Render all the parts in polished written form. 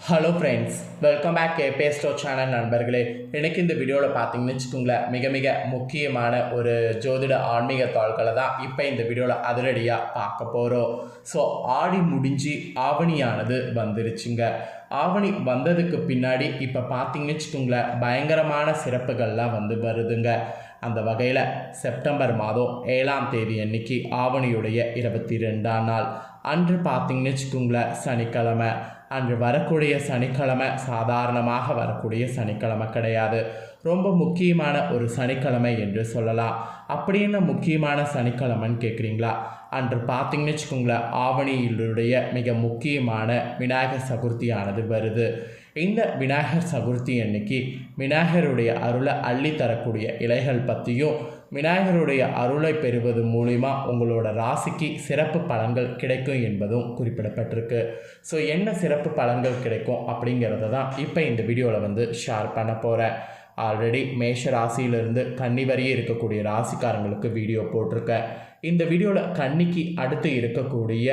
Hello friends, welcome back KPS store channel நண்பர்களே. எனக்கு இந்த வீடியோவில் பார்த்தீங்கன்னு வச்சுக்கோங்களேன், மிக முக்கியமான ஒரு ஜோதிட ஆன்மீக தாள்களை தான் இப்போ இந்த வீடியோவில் அதிரடியாக பார்க்க போகிறோம். ஸோ ஆடி முடிஞ்சு ஆவணியானது வந்துருச்சுங்க. ஆவணி வந்ததுக்கு பின்னாடி இப்போ பார்த்தீங்கன்னு வச்சுக்கோங்களேன், பயங்கரமான சிறப்புகள்லாம் வருதுங்க. அந்த வகையில் செப்டம்பர் மாதம் 7ஆம் தேதி அன்னைக்கு ஆவணியுடைய 22ஆம் நாள் அன்று பார்த்தீங்கன்னு வச்சுக்கோங்களேன், சனிக்கிழமை. அன்று வரக்கூடிய சனிக்கிழமை சாதாரணமாக வரக்கூடிய சனிக்கிழமை கிடையாது. ரொம்ப முக்கியமான ஒரு சனிக்கிழமை என்று சொல்லலாம். அப்படி என்ன முக்கியமான சனிக்கிழமைன்னு கேட்குறீங்களா? அன்று பார்த்தீங்கன்னு வச்சுக்கோங்களேன், ஆவணியிலுடைய மிக முக்கியமான விநாயகர் சதுர்த்தியானது வருது. இந்த விநாயகர் சதுர்த்தி அன்னைக்கு விநாயகருடைய அருளை அள்ளி தரக்கூடிய இலைகள் பற்றியும், விநாயகருடைய அருளை பெறுவது மூலிமா உங்களோட ராசிக்கு சிறப்பு பலன்கள் கிடைக்கும் என்பதும் குறிப்பிடப்பட்டிருக்கு. ஸோ என்ன சிறப்பு பலன்கள் கிடைக்கும் அப்படிங்கிறத தான் இப்போ இந்த வீடியோவில் ஷேர் பண்ண போகிறேன். ஆல்ரெடி மேஷ ராசியிலிருந்து கன்னி வரையே இருக்கக்கூடிய ராசிக்காரங்களுக்கு வீடியோ போட்டிருக்கேன். இந்த வீடியோவில் கன்னிக்கு அடுத்து இருக்கக்கூடிய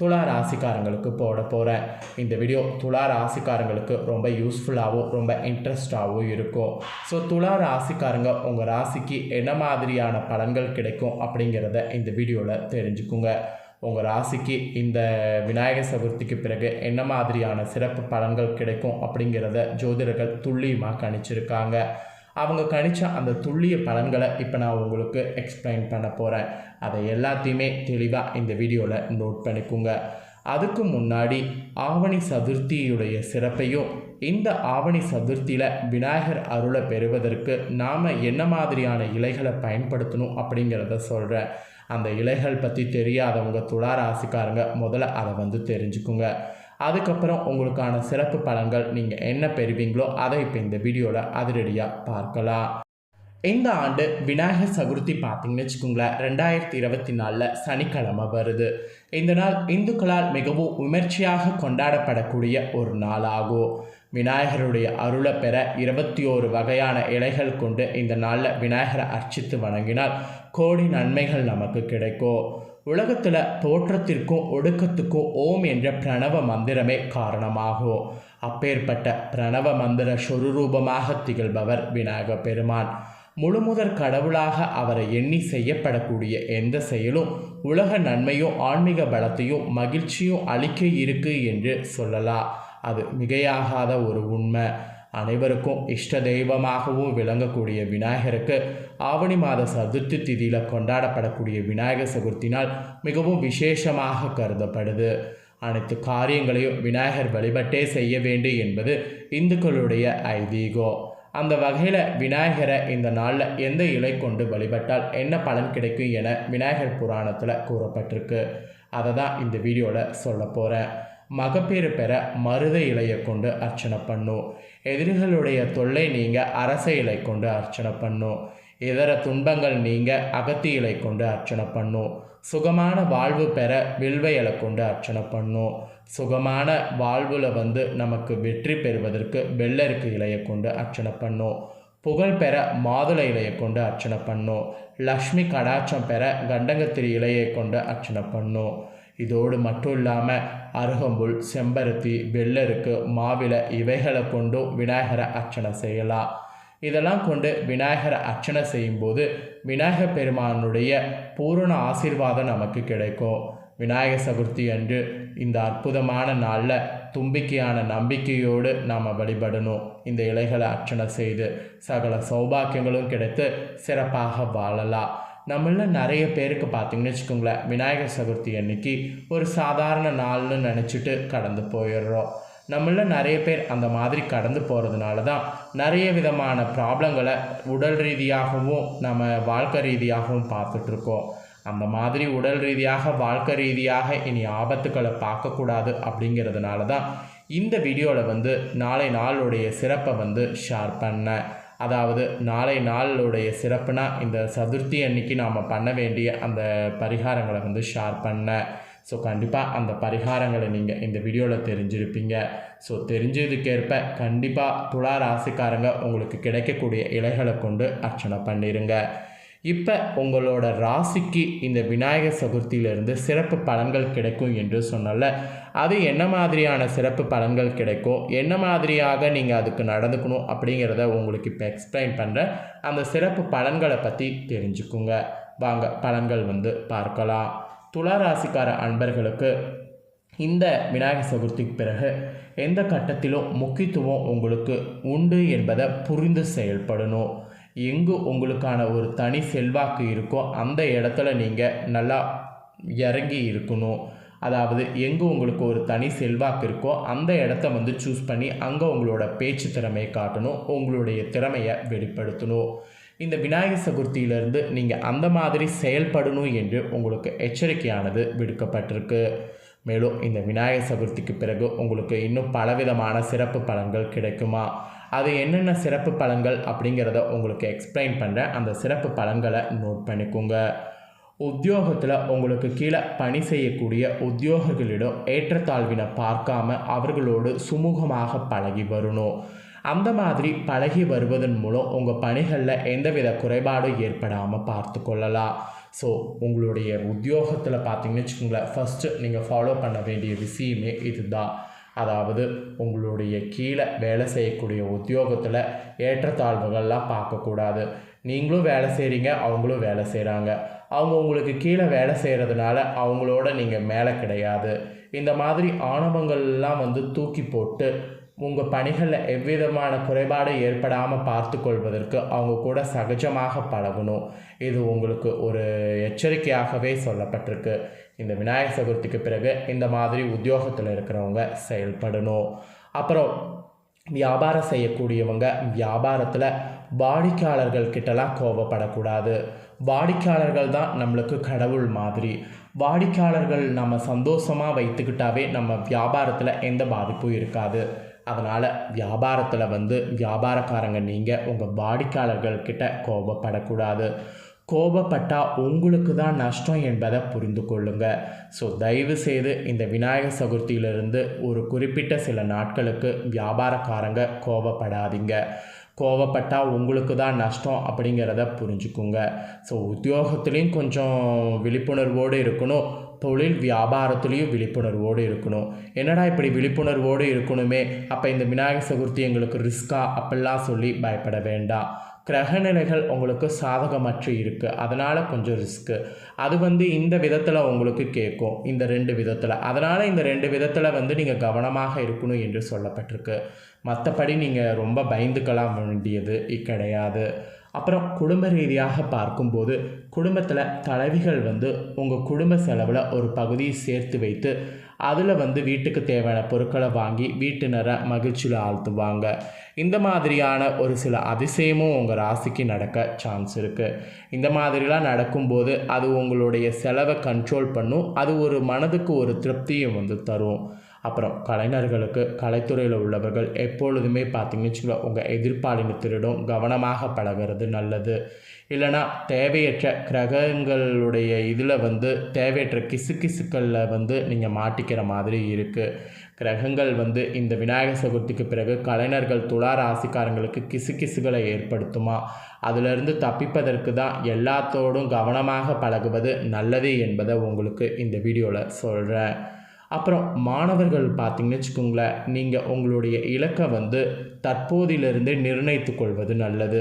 துலா ராசிக்காரங்களுக்கு போட போகிறேன். இந்த வீடியோ துலா ராசிக்காரங்களுக்கு ரொம்ப யூஸ்ஃபுல்லாகவும் ரொம்ப இன்ட்ரெஸ்டாகவும் இருக்கும். ஸோ துலா ராசிக்காரங்க உங்கள் ராசிக்கு என்ன மாதிரியான பலன்கள் கிடைக்கும் அப்படிங்கிறத இந்த வீடியோவில் தெரிஞ்சுக்குங்க. உங்கள் ராசிக்கு இந்த விநாயகர் சதுர்த்திக்கு பிறகு என்ன மாதிரியான சிறப்பு பலன்கள் கிடைக்கும் அப்படிங்கிறத ஜோதிடர்கள் துல்லியமாக கணிச்சிருக்காங்க. அவங்க கணிச்ச அந்த துல்லிய பலன்களை இப்போ நான் உங்களுக்கு எக்ஸ்பிளைன் பண்ண போகிறேன். அதை எல்லாத்தையுமே தெளிவாக இந்த வீடியோவில் நோட் பண்ணிக்கோங்க. அதுக்கு முன்னாடி ஆவணி சதுர்த்தியுடைய சிறப்பையும், இந்த ஆவணி சதுர்த்தியில் விநாயகர் அருளை பெறுவதற்கு நாம் என்ன மாதிரியான இலைகளை பயன்படுத்தணும் அப்படிங்கிறத சொல்கிறேன். அந்த இலைகள் பற்றி தெரியாதவங்க துலா ராசிக்காரங்க முதல்ல அதை தெரிஞ்சுக்குங்க. அதுக்கப்புறம் உங்களுக்கான சிறப்பு பலன்கள் நீங்கள் என்ன பெறுவீங்களோ அதை இப்போ இந்த வீடியோவில் அதிரடியாக பார்க்கலாம். இந்த ஆண்டு விநாயகர் சதுர்த்தி பார்த்தீங்கன்னு வச்சுக்கோங்களேன், 2024 சனிக்கிழமை வருது. இந்த நாள் இந்துக்களால் மிகவும் விமர்சையாக கொண்டாடப்படக்கூடிய ஒரு நாள் ஆகும். விநாயகருடைய அருளை பெற 21 வகையான இலைகள் கொண்டு இந்த நாளில் விநாயகரை அர்ச்சித்து வணங்கினால் கோடி நன்மைகள் நமக்கு கிடைக்கும். உலகத்தில் தோற்றத்திற்கும் ஒடுக்கத்துக்கும் ஓம் என்ற பிரணவ மந்திரமே காரணமாகும். அப்பேற்பட்ட பிரணவ மந்திர சொரூபமாக திகழ்பவர் விநாயக பெருமான். முழுமுதற் கடவுளாக அவரை எண்ணி செய்யப்படக்கூடிய எந்த செயலும் உலக நன்மையும் ஆன்மீக பலத்தையும் மகிழ்ச்சியும் அளிக்க இருக்கு என்று சொல்லலாம். அது மிகையாகாத ஒரு உண்மை. அனைவருக்கும் இஷ்ட தெய்வமாகவும் விளங்கக்கூடிய விநாயகருக்கு ஆவணி மாத சதுர்த்தி திதியில் கொண்டாடப்படக்கூடிய விநாயகர் சதுர்த்தினால் மிகவும் விசேஷமாக கருதப்படுது. அனைத்து காரியங்களையும் விநாயகர் வழிபட்டே செய்ய வேண்டும் என்பது இந்துக்களுடைய ஐதீகம். அந்த வகையில் விநாயகரை இந்த நாளில் எந்த இலை கொண்டு வழிபட்டால் என்ன பலன் கிடைக்கும் என விநாயகர் புராணத்தில் கூறப்பட்டிருக்கு. அதை தான் இந்த வீடியோவில் சொல்ல போகிறேன். மகப்பேறு பெற மருத இலையை கொண்டு அர்ச்சனை பண்ணும். எதிரிகளுடைய தொல்லை நீங்க அரச இலை கொண்டு அர்ச்சனை பண்ணும். இதர துன்பங்கள் நீங்க அகத்தி இலை கொண்டு அர்ச்சனை பண்ணும். சுகமான வாழ்வு பெற வில்வ இலை கொண்டு அர்ச்சனை பண்ணும். சுகமான வாழ்வில் நமக்கு வெற்றி பெறுவதற்கு வெள்ளருக்கு இலையை கொண்டு அர்ச்சனை பண்ணும். புகழ் பெற மாதுளை இலையை கொண்டு அர்ச்சனை பண்ணும். லக்ஷ்மி கடாட்சம் பெற கண்டங்கத்திரி இலையை கொண்டு அர்ச்சனை பண்ணும். இதோடு மட்டும் இல்லாமல் அருகம்புல், செம்பருத்தி, வெள்ளருக்கு, மாவிலை இவைகளை கொண்டும் விநாயகரை அர்ச்சனை செய்யலாம். இதெல்லாம் கொண்டு விநாயகரை அர்ச்சனை செய்யும்போது விநாயகர் பெருமானுடைய பூரண ஆசீர்வாதம் நமக்கு கிடைக்கும். விநாயகர் சதுர்த்தி அன்று இந்த அற்புதமான நாளில் தும்பிக்கையான நம்பிக்கையோடு நாம் வழிபடணும். இந்த இலைகளை அர்ச்சனை செய்து சகல சௌபாக்கியங்களும் கிடைத்து சிறப்பாக வாழலாம். நம்மள நிறைய பேருக்கு பார்த்திங்கன்னு வச்சுக்கோங்களேன், விநாயகர் சதுர்த்தி அன்னைக்கு ஒரு சாதாரண நாள்னு நினச்சிட்டு கடந்து போயிடுறோம். நம்மள நிறைய பேர் அந்த மாதிரி கடந்து போகிறதுனால தான் நிறைய விதமான ப்ராப்ளங்களை உடல் ரீதியாகவும் நம்ம வாழ்க்கை ரீதியாகவும் பார்த்துட்ருக்கோம். அந்த மாதிரி உடல் ரீதியாக வாழ்க்கை ரீதியாக இனி ஆபத்துக்களை பார்க்கக்கூடாது அப்படிங்கிறதுனால தான் இந்த வீடியோவில் நாளை நாளுடைய சிறப்பை ஷேர் பண்ணேன். அதாவது நாளை நாளுடைய சிறப்புனா இந்த சதுர்த்தி அன்னைக்கு நாம் பண்ண வேண்டிய அந்த பரிகாரங்களை ஷேர் பண்ணேன். ஸோ கண்டிப்பாக அந்த பரிகாரங்களை நீங்கள் இந்த வீடியோவில் தெரிஞ்சிருப்பீங்க. ஸோ தெரிஞ்சதுக்கேற்ப கண்டிப்பாக துலா ராசிக்காரங்க உங்களுக்கு கிடைக்கக்கூடிய இலைகளை கொண்டு அர்ச்சனை பண்ணிடுங்க. இப்போ உங்களோட ராசிக்கு இந்த விநாயகர் சதுர்த்தியிலிருந்து சிறப்பு பலன்கள் கிடைக்கும் என்று சொன்னால, அது என்ன மாதிரியான சிறப்பு பலன்கள் கிடைக்கும், என்ன மாதிரியாக நீங்கள் அதுக்கு நடந்துக்கணும் அப்படிங்கிறத உங்களுக்கு இப்போ எக்ஸ்பிளைன் பண்ணுறேன். அந்த சிறப்பு பலன்களை பற்றி தெரிஞ்சுக்குங்க. வாங்க பலன்கள் பார்க்கலாம். துலா ராசிக்கார அன்பர்களுக்கு இந்த விநாயகர் சதுர்த்திக்கு பிறகு எந்த கட்டத்திலும் முக்கியத்துவம் உங்களுக்கு உண்டு என்பதை புரிந்து செயல்படணும். எங்கு உங்களுக்கான ஒரு தனி செல்வாக்கு இருக்கோ அந்த இடத்துல நீங்கள் நல்லா இறங்கி இருக்கணும். அதாவது எங்கே உங்களுக்கு ஒரு தனி செல்வாக்கு இருக்கோ அந்த இடத்த சூஸ் பண்ணி அங்கே உங்களோட பேச்சு திறமையை காட்டணும், உங்களுடைய திறமையை வெளிப்படுத்தணும். இந்த விநாயகர் சதுர்த்தியிலிருந்து நீங்கள் அந்த மாதிரி செயல்படணும் என்று உங்களுக்கு எச்சரிக்கையானது விடுக்கப்பட்டிருக்கு. மேலும் இந்த விநாயகர் சதுர்த்திக்கு பிறகு உங்களுக்கு இன்னும் பலவிதமான சிறப்பு பலன்கள் கிடைக்குமா, அது என்னென்ன சிறப்பு பலன்கள் அப்படிங்கிறத உங்களுக்கு எக்ஸ்பிளைன் பண்ணுறேன். அந்த சிறப்பு பலன்களை நோட் பண்ணிக்கோங்க. உத்தியோகத்தில் உங்களுக்கு கீழே பணி செய்யக்கூடிய உத்தியோகர்களிடம் ஏற்றத்தாழ்வினை பார்க்காம அவர்களோடு சுமூகமாக பழகி வரணும். அந்த மாதிரி பழகி வருவதன் மூலம் உங்கள் பணிகளில் எந்தவித குறைபாடும் ஏற்படாமல் பார்த்து கொள்ளலாம். ஸோ உங்களுடைய உத்தியோகத்தில் பார்த்தீங்கன்னு வச்சுக்கோங்களேன், ஃபஸ்ட்டு நீங்கள் ஃபாலோ பண்ண வேண்டிய விஷயமே இதுதான். அதாவது உங்களுடைய கீழே வேலை செய்யக்கூடிய உத்தியோகத்தில் ஏற்றத்தாழ்வுகள்லாம் பார்க்கக்கூடாது. நீங்களும் வேலை செய்கிறீங்க, அவங்களும் வேலை செய்கிறாங்க. அவங்க உங்களுக்கு கீழே வேலை செய்கிறதுனால அவங்களோட நீங்கள் மேலே கிடையாது. இந்த மாதிரி ஆணவங்கள்லாம் தூக்கி போட்டு உங்கள் பணிகளில் எவ்விதமான குறைபாடு ஏற்படாமல் பார்த்து கொள்வதற்கு அவங்க கூட சகஜமாக பழகணும். இது உங்களுக்கு ஒரு எச்சரிக்கையாகவே சொல்லப்பட்டிருக்கு. இந்த விநாயகர் சதுர்த்திக்கு பிறகு இந்த மாதிரி உத்தியோகத்தில் இருக்கிறவங்க செயல்படணும். அப்புறம் வியாபாரம் செய்யக்கூடியவங்க வியாபாரத்தில் வாடிக்கையாளர்கள் கிட்டலாம் கோபப்படக்கூடாது. வாடிக்கையாளர்கள் தான் நம்மளுக்கு கடவுள் மாதிரி. வாடிக்கையாளர்கள் நம்ம சந்தோஷமாக வைத்துக்கிட்டாவே நம்ம வியாபாரத்தில் எந்த பாதிப்பும் இருக்காது. அதனால் வியாபாரத்தில் வியாபாரக்காரங்க நீங்கள் உங்கள் வாடிக்கையாளர்கள் கிட்ட கோபப்படக்கூடாது. கோபப்பட்டால் உங்களுக்கு தான் நஷ்டம் என்பதை புரிந்து கொள்ளுங்க. ஸோ தயவு செய்து இந்த விநாயகர் சதுர்த்தியிலிருந்து ஒரு குறிப்பிட்ட சில நாட்களுக்கு வியாபாரக்காரங்க கோபப்படாதீங்க. கோபப்பட்டால் உங்களுக்கு தான் நஷ்டம் அப்படிங்கிறத புரிஞ்சுக்குங்க. ஸோ உத்தியோகத்துலேயும் கொஞ்சம் விழிப்புணர்வோடு இருக்கணும், தொழில் வியாபாரத்துலேயும் விழிப்புணர்வோடு இருக்கணும். என்னடா இப்படி விழிப்புணர்வோடு இருக்கணுமே, அப்போ இந்த விநாயகர் சதுர்த்தி எங்களுக்கு ரிஸ்கா அப்படிலாம் சொல்லி பயப்பட வேண்டாம். கிரகநிலைகள் உங்களுக்கு சாதகமற்று இருக்குது, அதனால் கொஞ்சம் ரிஸ்க்கு. அது இந்த விதத்தில் உங்களுக்கு கேட்கும், இந்த 2 விதத்தில். அதனால் இந்த 2 விதத்தில் நீங்கள் கவனமாக இருக்கணும் என்று சொல்லப்பட்டிருக்கு. மற்றபடி நீங்கள் ரொம்ப பயந்துக்கலாம் வேண்டியது கிடையாது. அப்புறம் குடும்ப ரீதியாக பார்க்கும்போது குடும்பத்தில் தலைவிகள் உங்கள் குடும்ப செலவில் ஒரு பகுதியை சேர்த்து வைத்து அதில் வீட்டுக்கு தேவையான பொருட்களை வாங்கி வீட்டினரை மகிழ்ச்சியில் ஆழ்த்துவாங்க. இந்த மாதிரியான ஒரு சில அதிசயமும் உங்கள் ராசிக்கு நடக்க சான்ஸ் இருக்குது. இந்த மாதிரிலாம் நடக்கும்போது அது உங்களுடைய செலவை கண்ட்ரோல் பண்ணும், அது ஒரு மனதுக்கு ஒரு திருப்தியும் தரும். அப்புறம் கலைஞர்களுக்கு கலைத்துறையில் உள்ளவர்கள் எப்பொழுதுமே பார்த்தீங்கன்னு வச்சுக்கோங்க, உங்கள் எதிர்பாலினத்திடம் கவனமாக பழகிறது நல்லது. இல்லைனா தேவையற்ற கிரகங்களுடைய இதில் தேவையற்ற கிசுக்களில் நீங்கள் மாட்டிக்கிற மாதிரி இருக்குது. கிரகங்கள் இந்த விநாயகர் சதுர்த்திக்கு பிறகு கலைஞர்கள் துலா ராசிக்காரங்களுக்கு கிசுகளை ஏற்படுத்துமா, அதிலிருந்து தப்பிப்பதற்கு தான் எல்லாத்தோடும் கவனமாக பழகுவது நல்லது என்பதை உங்களுக்கு இந்த வீடியோவில் சொல்கிறேன். அப்புறம் மாணவர்கள் பார்த்தீங்கன்னு வச்சுக்கோங்களேன், நீங்கள் உங்களுடைய இலக்கை தற்போதிலிருந்து நிர்ணயித்து கொள்வது நல்லது.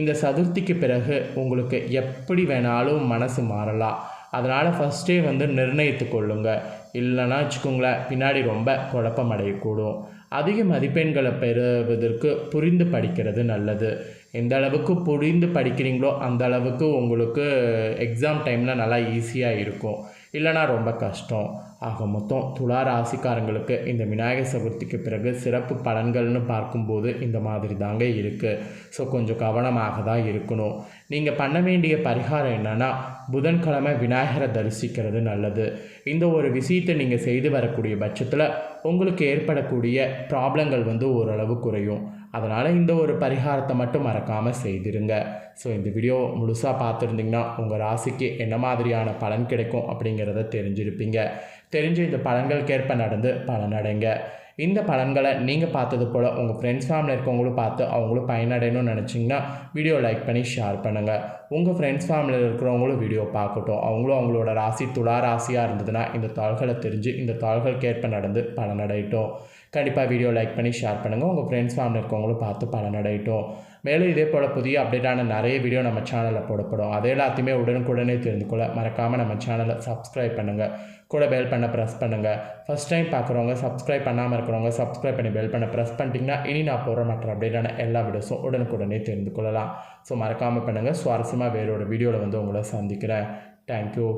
இந்த சதுர்த்திக்கு பிறகு உங்களுக்கு எப்படி வேணாலும் மனசு மாறலாம். அதனால் ஃபஸ்ட்டே நிர்ணயித்து கொள்ளுங்க. இல்லைன்னா வச்சுக்கோங்களேன், பின்னாடி ரொம்ப குழப்பம் அடையக்கூடும். அதிக மதிப்பெண்களை பெறுவதற்கு புரிந்து படிக்கிறது நல்லது. எந்த அளவுக்கு புரிந்து படிக்கிறீங்களோ அந்த அளவுக்கு உங்களுக்கு எக்ஸாம் டைமில் நல்லா ஈஸியாக இருக்கும், இல்லைனா ரொம்ப கஷ்டம். ஆக மொத்தம் துலா ராசிக்காரங்களுக்கு இந்த விநாயகர் சதுர்த்திக்கு பிறகு சிறப்பு பலன்கள்னு பார்க்கும்போது இந்த மாதிரி தாங்க இருக்குது. ஸோ கொஞ்சம் கவனமாக தான் இருக்கணும். நீங்கள் பண்ண வேண்டிய பரிகாரம் என்னென்னா, புதன்கிழமை விநாயகரை தரிசிக்கிறது நல்லது. இந்த ஒரு விஷயத்தை நீங்கள் செய்து வரக்கூடிய பட்சத்தில் உங்களுக்கு ஏற்படக்கூடிய ப்ராப்ளங்கள் ஓரளவு குறையும். அதனால் இந்த ஒரு பரிகாரத்தை மட்டும் மறக்காமல் செய்திருங்க. ஸோ இந்த வீடியோ முழுசாக பார்த்துருந்திங்கன்னா உங்கள் ராசிக்கு என்ன மாதிரியான பலன் கிடைக்கும் அப்படிங்கிறத தெரிஞ்சிருப்பீங்க. தெரிஞ்சு இந்த பலன்களுக்கேற்ப நடந்து பலனடைங்க. இந்த பலன்களை நீங்கள் பார்த்தது போல் உங்கள் ஃப்ரெண்ட்ஸ் ஃபேமிலியில் இருக்கவங்களும் பார்த்து அவங்களும் பயனடையணும்னு நினச்சிங்கன்னா வீடியோ லைக் பண்ணி ஷேர் பண்ணுங்கள். உங்கள் ஃப்ரெண்ட்ஸ் ஃபேமிலியில் இருக்கிறவங்களும் வீடியோ பார்க்கட்டும். அவங்களும் அவங்களோட ராசி துலா ராசியாக இருந்ததுன்னா இந்த தாள்களை தெரிஞ்சு இந்த தாள்களுக்கு ஏற்ப நடந்து பலனடையட்டும். கண்டிப்பாக வீடியோ லைக் பண்ணி ஷேர் பண்ணுங்கள். உங்கள் ஃப்ரெண்ட்ஸ் ஃபேமிலியில் இருக்கவங்களும் பார்த்து பலனடையட்டும். மேலும் இதே போல் புதிய அப்டேட்டான நிறைய வீடியோ நம்ம சேனலில் போடப்படும். அது எல்லாத்தையுமே உடனுக்குடனே தெரிந்து கொள்ள மறக்காமல் நம்ம சேனலை சப்ஸ்கிரைப் பண்ணுங்கள். கூட பெல் பண்ண ப்ரெஸ் பண்ணுங்கள். ஃபஸ்ட் டைம் பார்க்குறவங்க சப்ஸ்கிரைப் பண்ணாமல் இருக்கிறவங்க சப்ஸ்கிரைப் பண்ணி பெல் பண்ண ப்ரெஸ் பண்ணிட்டீங்கன்னா இனி நான் போடுற மற்ற அப்டேட்டான எல்லா வீடியோஸும் உடனுக்குடனே தெரிந்து கொள்ளலாம். ஸோ மறக்காமல் பண்ணுங்கள். சுவாரஸ்யமாக வேறோட வீடியோவில் உங்களை சந்திக்கிறேன். தேங்க்யூ.